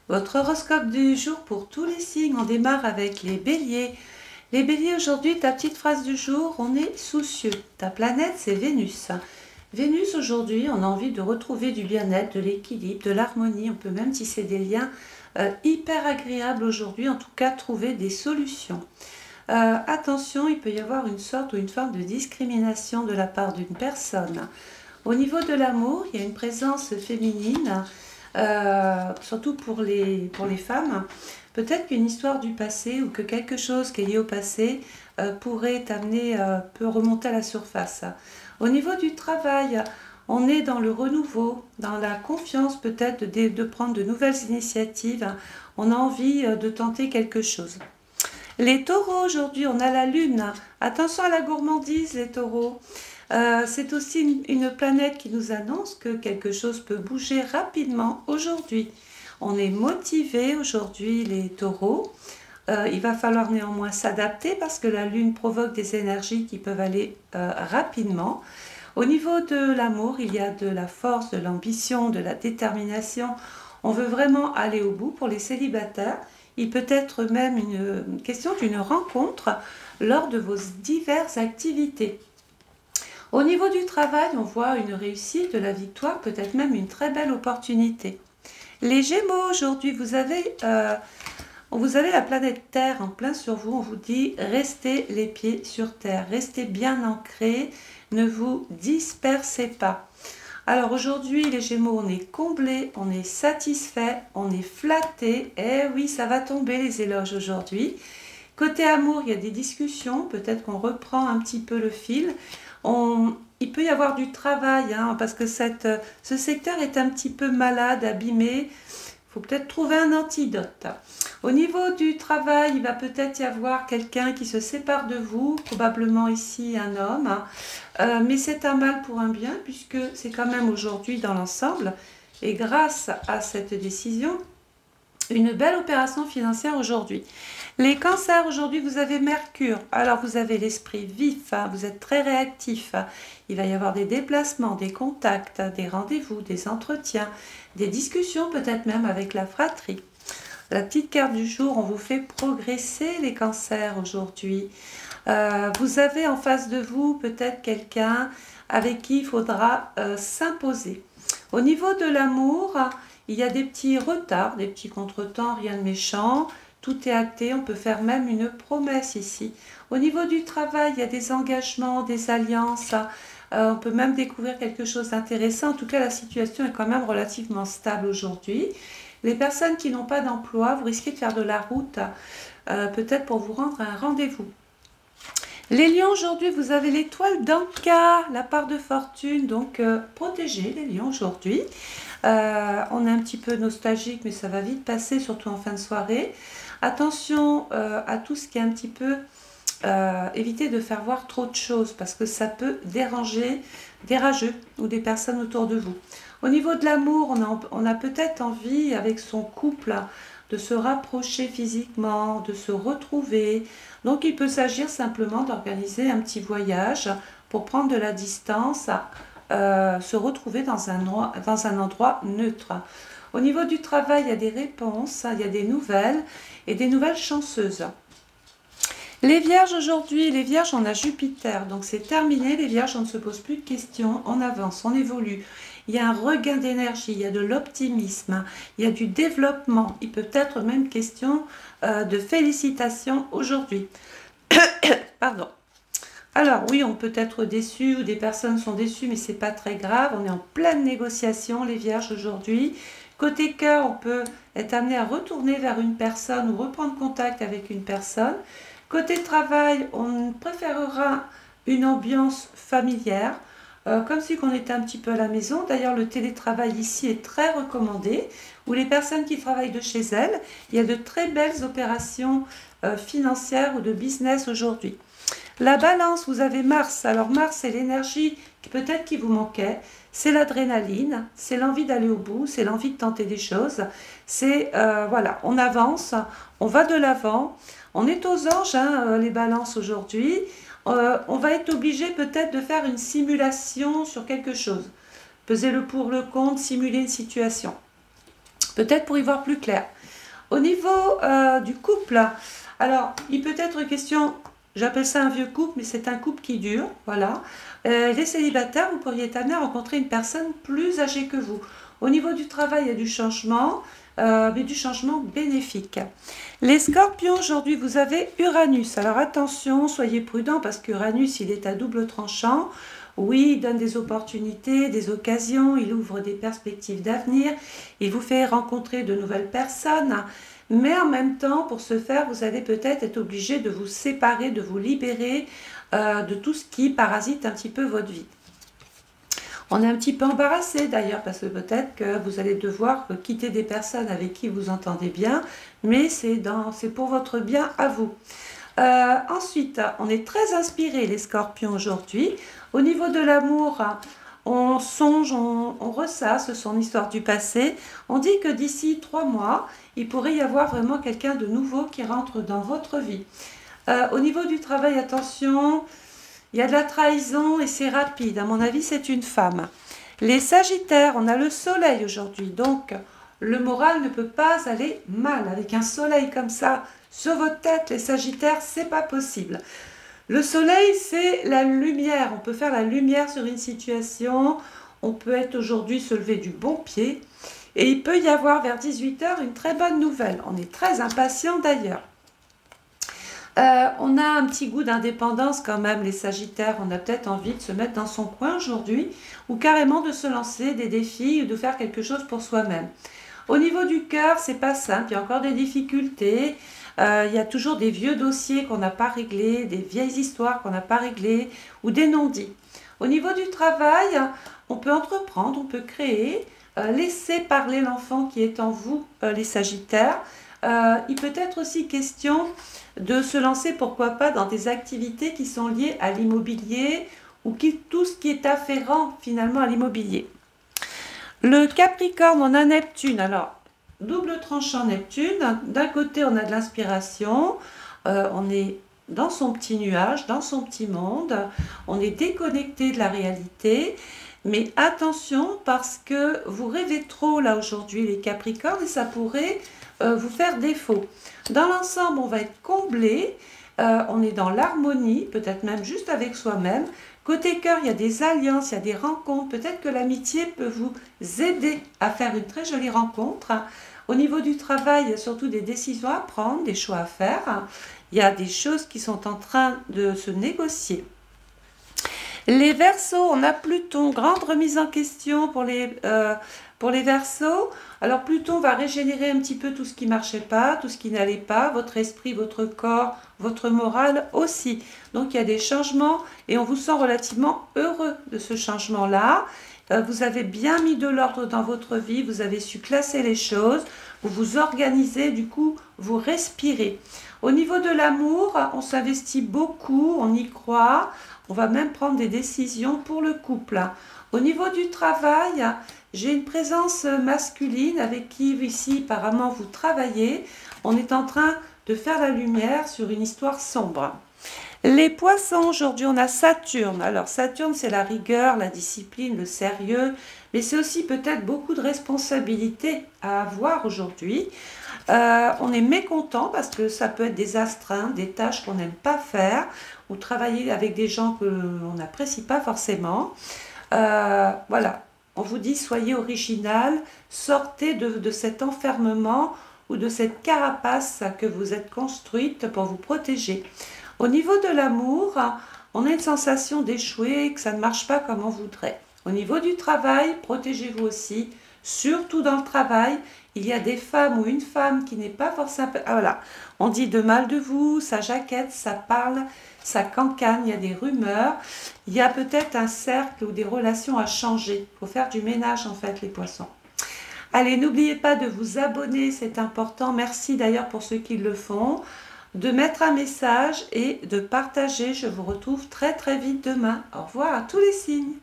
Votre horoscope du jour pour tous les signes, on démarre avec les béliers. Les béliers, aujourd'hui, ta petite phrase du jour, on est soucieux. Ta planète, c'est Vénus. Vénus, aujourd'hui, on a envie de retrouver du bien-être, de l'équilibre, de l'harmonie. On peut même tisser des liens hyper agréables aujourd'hui, en tout cas trouver des solutions. Attention, il peut y avoir une sorte ou une forme de discrimination de la part d'une personne. Au niveau de l'amour, il y a une présence féminine. Surtout pour les femmes, peut-être qu'une histoire du passé ou que quelque chose qui est lié au passé pourrait t'amener, peut remonter à la surface. Au niveau du travail, on est dans le renouveau, dans la confiance peut-être de prendre de nouvelles initiatives. On a envie de tenter quelque chose. Les taureaux, aujourd'hui, on a la lune. Attention à la gourmandise, les taureaux. C'est aussi une planète qui nous annonce que quelque chose peut bouger rapidement aujourd'hui. On est motivé aujourd'hui, les taureaux. Il va falloir néanmoins s'adapter parce que la lune provoque des énergies qui peuvent aller rapidement. Au niveau de l'amour, il y a de la force, de l'ambition, de la détermination. On veut vraiment aller au bout pour les célibataires. Il peut être même une question d'une rencontre lors de vos diverses activités. Au niveau du travail, on voit une réussite, de la victoire, peut-être même une très belle opportunité. Les Gémeaux, aujourd'hui, vous avez la planète Terre en plein sur vous. On vous dit, restez les pieds sur Terre, restez bien ancrés, ne vous dispersez pas. Alors aujourd'hui, les Gémeaux, on est comblés, on est satisfait, on est flatté. Eh oui, ça va tomber les éloges aujourd'hui. Côté amour, il y a des discussions, peut-être qu'on reprend un petit peu le fil. Il peut y avoir du travail, parce que ce secteur est un petit peu malade, abîmé. Il faut peut-être trouver un antidote. Au niveau du travail, il va peut-être y avoir quelqu'un qui se sépare de vous, probablement ici un homme. Mais c'est un mal pour un bien, puisque c'est quand même aujourd'hui dans l'ensemble. Et grâce à cette décision, une belle opération financière aujourd'hui. Les cancers, aujourd'hui, vous avez Mercure. Alors, vous avez l'esprit vif, vous êtes très réactif. Il va y avoir des déplacements, des contacts, des rendez-vous, des entretiens, des discussions, peut-être même avec la fratrie. La petite carte du jour, on vous fait progresser les cancers aujourd'hui. Vous avez en face de vous peut-être quelqu'un avec qui il faudra s'imposer. Au niveau de l'amour, il y a des petits retards, des petits contretemps, rien de méchant. Tout est acté, on peut faire même une promesse ici. Au niveau du travail, il y a des engagements, des alliances. On peut même découvrir quelque chose d'intéressant. En tout cas, la situation est quand même relativement stable aujourd'hui. Les personnes qui n'ont pas d'emploi, vous risquez de faire de la route, peut-être pour vous rendre à un rendez-vous. Les lions, aujourd'hui, vous avez l'étoile d'Anka, la part de fortune, donc protégez les lions aujourd'hui. On est un petit peu nostalgique, mais ça va vite passer, surtout en fin de soirée. Attention à tout ce qui est un petit peu... évitez de faire voir trop de choses, parce que ça peut déranger des rageux ou des personnes autour de vous. Au niveau de l'amour, on a peut-être envie, avec son couple, de se rapprocher physiquement, de se retrouver. Donc il peut s'agir simplement d'organiser un petit voyage pour prendre de la distance, se retrouver dans un endroit neutre. Au niveau du travail, il y a des réponses, il y a des nouvelles et des nouvelles chanceuses. Les vierges aujourd'hui, les vierges, on a Jupiter, donc c'est terminé, les vierges, on ne se pose plus de questions, on avance, on évolue. Il y a un regain d'énergie, il y a de l'optimisme, il y a du développement, il peut être même question de félicitations aujourd'hui. Pardon. Alors oui, on peut être déçu ou des personnes sont déçues, mais c'est pas très grave, on est en pleine négociation, les vierges aujourd'hui. Côté cœur, on peut être amené à retourner vers une personne ou reprendre contact avec une personne. Côté travail, on préférera une ambiance familière, comme si on était un petit peu à la maison. D'ailleurs, le télétravail ici est très recommandé, où les personnes qui travaillent de chez elles, il y a de très belles opérations financières ou de business aujourd'hui. La balance, vous avez Mars. Alors Mars, c'est l'énergie peut-être qui vous manquait. C'est l'adrénaline, c'est l'envie d'aller au bout, c'est l'envie de tenter des choses. C'est, voilà, on avance, on va de l'avant. On est aux anges, les balances aujourd'hui. On va être obligé peut-être de faire une simulation sur quelque chose. Peser le pour, le contre, simuler une situation. peut-être pour y voir plus clair. Au niveau du couple, alors il peut être question, j'appelle ça un vieux couple, mais c'est un couple qui dure, voilà. Les célibataires, vous pourriez être amené à rencontrer une personne plus âgée que vous. Au niveau du travail, il y a du changement, mais du changement bénéfique. Les scorpions, aujourd'hui, vous avez Uranus. Alors attention, soyez prudents parce qu'Uranus, il est à double tranchant. Oui, il donne des opportunités, des occasions, il ouvre des perspectives d'avenir, il vous fait rencontrer de nouvelles personnes. Mais en même temps, pour ce faire, vous allez peut-être être obligé de vous séparer, de vous libérer de tout ce qui parasite un petit peu votre vie. On est un petit peu embarrassé d'ailleurs parce que peut-être que vous allez devoir quitter des personnes avec qui vous entendez bien, mais c'est pour votre bien à vous. Ensuite, on est très inspiré les scorpions aujourd'hui. Au niveau de l'amour, on songe, on ressasse son histoire du passé. On dit que d'ici 3 mois, il pourrait y avoir vraiment quelqu'un de nouveau qui rentre dans votre vie. Au niveau du travail, attention, il y a de la trahison et c'est rapide. À mon avis, c'est une femme. Les sagittaires, on a le soleil aujourd'hui, donc le moral ne peut pas aller mal. Avec un soleil comme ça sur votre tête, les sagittaires, c'est pas possible. Le soleil, c'est la lumière. On peut faire la lumière sur une situation. On peut être aujourd'hui se lever du bon pied. Et il peut y avoir vers 18 h une très bonne nouvelle. On est très impatients d'ailleurs. On a un petit goût d'indépendance quand même, les sagittaires. On a peut-être envie de se mettre dans son coin aujourd'hui ou carrément de se lancer des défis ou de faire quelque chose pour soi-même. Au niveau du cœur, c'est pas simple. Il y a encore des difficultés. Il y a toujours des vieux dossiers qu'on n'a pas réglés, des vieilles histoires qu'on n'a pas réglées ou des non-dits. Au niveau du travail, on peut entreprendre, on peut créer, laisser parler l'enfant qui est en vous, les sagittaires. Il peut être aussi question de se lancer, pourquoi pas, dans des activités qui sont liées à l'immobilier ou tout ce qui est afférent finalement à l'immobilier. Le Capricorne, on a Neptune. Alors, double tranchant Neptune. D'un côté, on a de l'inspiration. On est dans son petit nuage, dans son petit monde. On est déconnecté de la réalité. Mais attention, parce que vous rêvez trop là aujourd'hui, les Capricornes, et ça pourrait vous faire défaut. Dans l'ensemble, on va être comblé, on est dans l'harmonie, peut-être même juste avec soi-même. Côté cœur, il y a des alliances, il y a des rencontres. Peut-être que l'amitié peut vous aider à faire une très jolie rencontre. Au niveau du travail, il y a surtout des décisions à prendre, des choix à faire. Il y a des choses qui sont en train de se négocier. Les Verseaux, on a Pluton, grande remise en question pour les Verseaux. Alors Pluton va régénérer un petit peu tout ce qui ne marchait pas, tout ce qui n'allait pas, votre esprit, votre corps, votre morale aussi. Donc il y a des changements et on vous sent relativement heureux de ce changement-là. Vous avez bien mis de l'ordre dans votre vie, vous avez su classer les choses, vous vous organisez, du coup vous respirez. Au niveau de l'amour, on s'investit beaucoup, on y croit, on va même prendre des décisions pour le couple. Au niveau du travail, j'ai une présence masculine avec qui ici apparemment vous travaillez. On est en train de faire la lumière sur une histoire sombre. Les poissons, aujourd'hui on a Saturne. Alors Saturne, c'est la rigueur, la discipline, le sérieux, mais c'est aussi peut-être beaucoup de responsabilités à avoir aujourd'hui. On est mécontent parce que ça peut être des astreintes, des tâches qu'on n'aime pas faire, ou travailler avec des gens que l'on n'apprécie pas forcément. Voilà, on vous dit soyez original, sortez de cet enfermement ou de cette carapace que vous êtes construite pour vous protéger. Au niveau de l'amour, on a une sensation d'échouer, que ça ne marche pas comme on voudrait. Au niveau du travail, protégez-vous aussi, surtout dans le travail. Il y a des femmes ou une femme qui n'est pas forcément... Ah, voilà, on dit de mal de vous, ça jaquette, ça parle, ça cancane, il y a des rumeurs. Il y a peut-être un cercle ou des relations à changer. Il faut faire du ménage en fait, les poissons. Allez, n'oubliez pas de vous abonner, c'est important. Merci d'ailleurs pour ceux qui le font. De mettre un message et de partager. Je vous retrouve très très vite demain. Au revoir à tous les signes.